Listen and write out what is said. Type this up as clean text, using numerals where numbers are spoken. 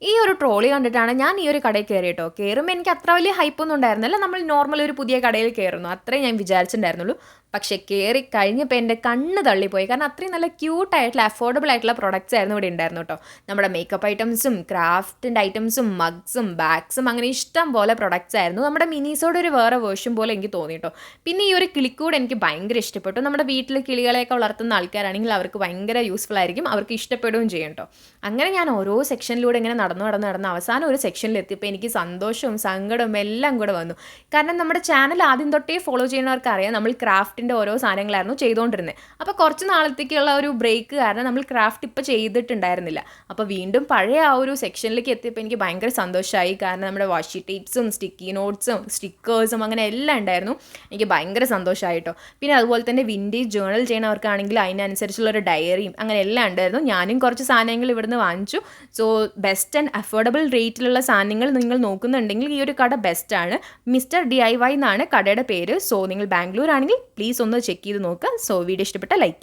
ഈ ഒരു ട്രോളി കണ്ടിട്ടാണ് ഞാൻ ഈ ഒരു കടയിൽ കയറി കേട്ടോ. കയറുമ്പോൾ എനിക്ക് അത്ര വലിയ ഹൈപ്പൊന്നും ഉണ്ടായിരുന്നില്ല. നമ്മൾ നോർമൽ ഒരു പുതിയ കടയിൽ കയറുന്നു അത്രയും ഞാൻ വിചാരിച്ചിട്ടുണ്ടായിരുന്നുള്ളൂ. പക്ഷേ കയറി കഴിഞ്ഞപ്പോൾ എൻ്റെ കണ്ണ് തള്ളിപ്പോയി. കാരണം അത്രയും നല്ല ക്യൂട്ടായിട്ടുള്ള അഫോർഡബിൾ ആയിട്ടുള്ള പ്രൊഡക്റ്റ്സ് ആയിരുന്നു ഇവിടെ ഉണ്ടായിരുന്നു കേട്ടോ. നമ്മുടെ മേക്കപ്പ് ഐറ്റംസും ക്രാഫ്റ്റിൻ്റെ ഐറ്റംസും മഗ്സും ബാഗ്സും അങ്ങനെ ഇഷ്ടം പോലെ പ്രൊഡക്റ്റ്സ് ആയിരുന്നു. നമ്മുടെ മിനീസോടെ ഒരു വേറെ വേർഷൻ പോലെ എനിക്ക് തോന്നി കേട്ടോ. പിന്നെ ഈ ഒരു കിളിക്കൂട് എനിക്ക് ഭയങ്കര ഇഷ്ടപ്പെട്ടു. നമ്മുടെ വീട്ടിൽ കിളികളെയൊക്കെ വളർത്തുന്ന ആൾക്കാരാണെങ്കിൽ അവർക്ക് ഭയങ്കര യൂസ്ഫുൾ ആയിരിക്കും, അവർക്ക് ഇഷ്ടപ്പെടുകയും ചെയ്യും കേട്ടോ. അങ്ങനെ ഞാൻ ഓരോ സെക്ഷനിലൂടെ ഇങ്ങനെ നടന്ന് അവസാനം ഒരു സെക്ഷനിലെത്തിയപ്പോൾ എനിക്ക് സന്തോഷവും സങ്കടവും എല്ലാം കൂടെ വന്നു. കാരണം നമ്മുടെ ചാനൽ ആദ്യം തൊട്ടേ ഫോളോ ചെയ്യുന്നവർക്ക് അറിയാം, നമ്മൾ ക്രാഫ്റ്റിൻ്റെ ഓരോ സാധനങ്ങളായിരുന്നു ചെയ്തുകൊണ്ടിരുന്നത്. അപ്പോൾ കുറച്ച് നാളത്തേക്കുള്ള ഒരു ബ്രേക്ക് കാരണം നമ്മൾ ക്രാഫ്റ്റ് ഇപ്പോൾ ചെയ്തിട്ടുണ്ടായിരുന്നില്ല. അപ്പോൾ വീണ്ടും പഴയ ആ ഒരു സെക്ഷനിലേക്ക് എത്തിയപ്പോൾ എനിക്ക് ഭയങ്കര സന്തോഷമായി. കാരണം നമ്മുടെ വാഷി ടേപ്സും സ്റ്റിക്കി നോട്ട്സും സ്റ്റിക്കേഴ്സും അങ്ങനെ എല്ലാം ഉണ്ടായിരുന്നു. എനിക്ക് ഭയങ്കര സന്തോഷമായിട്ടോ. പിന്നെ അതുപോലെ തന്നെ വിൻറ്റേജ് ജേർണൽ ചെയ്യുന്നവർക്കാണെങ്കിൽ അതിനനുസരിച്ചുള്ളൊരു ഡയറിയും അങ്ങനെ എല്ലാം ഉണ്ടായിരുന്നു. ഞാനും കുറച്ച് സാധനങ്ങൾ ഇവിടുന്ന് വാങ്ങിച്ചു. സോ ബെസ്റ്റ് ആൻഡ് അഫോർഡബിൾ റേറ്റിലുള്ള സാധനങ്ങൾ നിങ്ങൾ നോക്കുന്നുണ്ടെങ്കിൽ ഈ ഒരു കട ബെസ്റ്റാണ്. മിസ്റ്റർ DIY എന്നാണ് കടയുടെ പേര്. സോ നിങ്ങൾ ബാംഗ്ലൂർ ആണെങ്കിൽ പ്ലീസ് ഒന്ന് ചെക്ക് ചെയ്ത് നോക്കുക. സോ വീഡിയോ ഇഷ്ടപ്പെട്ട ലൈക്ക് ചെയ്യുക.